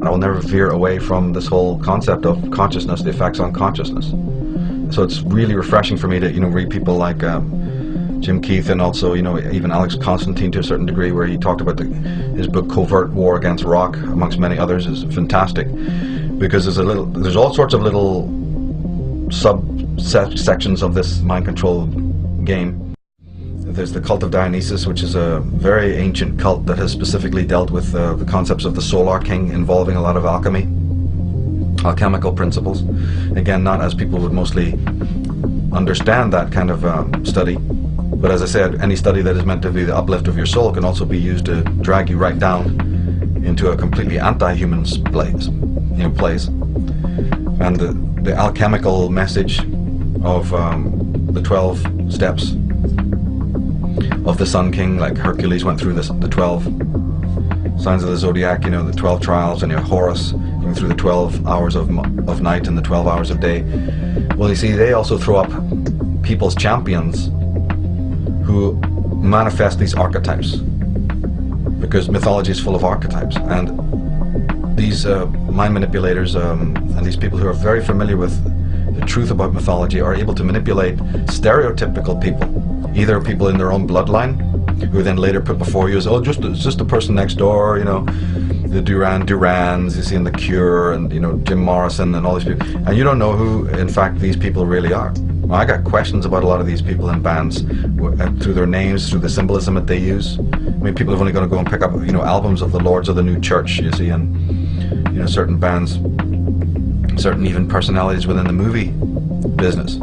I will never veer away from this whole concept of consciousness, the effects on consciousness. So it's really refreshing for me to, read people like Jim Keith, and also, even Alex Constantine to a certain degree, where he talked about his book Covert War Against Rock, amongst many others, is fantastic, because there's all sorts of little subsections of this mind control game. There's the cult of Dionysus, which is a very ancient cult that has specifically dealt with the concepts of the Solar King, involving a lot of alchemy, alchemical principles. Again, not as people would mostly understand that kind of study, but as I said, any study that is meant to be the uplift of your soul can also be used to drag you right down into a completely anti-human place. And the alchemical message of the 12 steps of the Sun King, like Hercules went through the 12 signs of the zodiac, the 12 trials, and Horus going through the 12 hours of night and the 12 hours of day. Well, you see, they also throw up people's champions who manifest these archetypes, because mythology is full of archetypes, and these mind manipulators and these people who are very familiar with the truth about mythology are able to manipulate stereotypical people, either people in their own bloodline, who then later put before you as, oh, just the person next door, the Duran Durans you see in The Cure, and Jim Morrison and all these people, and you don't know who in fact these people really are. Well, I got questions about a lot of these people in bands through their names, through the symbolism that they use. I mean, people are only going to go and pick up albums of the Lords of the New Church, you see, and certain bands, certain even personalities within the movie business.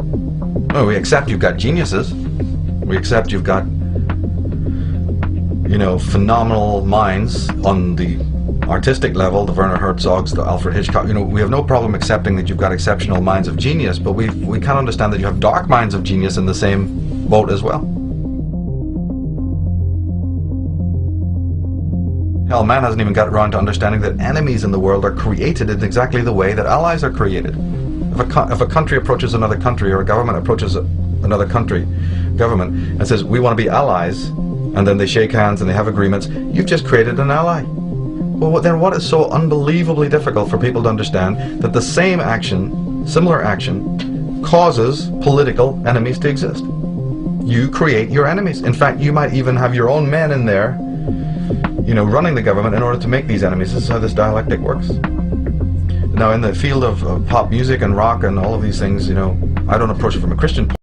Oh, we accept you've got geniuses. We accept you've got phenomenal minds on the artistic level, the Werner Herzogs, the Alfred Hitchcock. We have no problem accepting that you've got exceptional minds of genius, but we can't understand that you have dark minds of genius in the same boat as well. Hell, man hasn't even got around to understanding that enemies in the world are created in exactly the way that allies are created. If a country approaches another country, or a government approaches another government, and says, we want to be allies, and then they shake hands and they have agreements, you've just created an ally. Well, then what is so unbelievably difficult for people to understand that the same action, similar action, causes political enemies to exist? You create your enemies. In fact, you might even have your own men in there, running the government in order to make these enemies. This is how this dialectic works. Now, in the field of pop music and rock and all of these things, I don't approach it from a Christian point.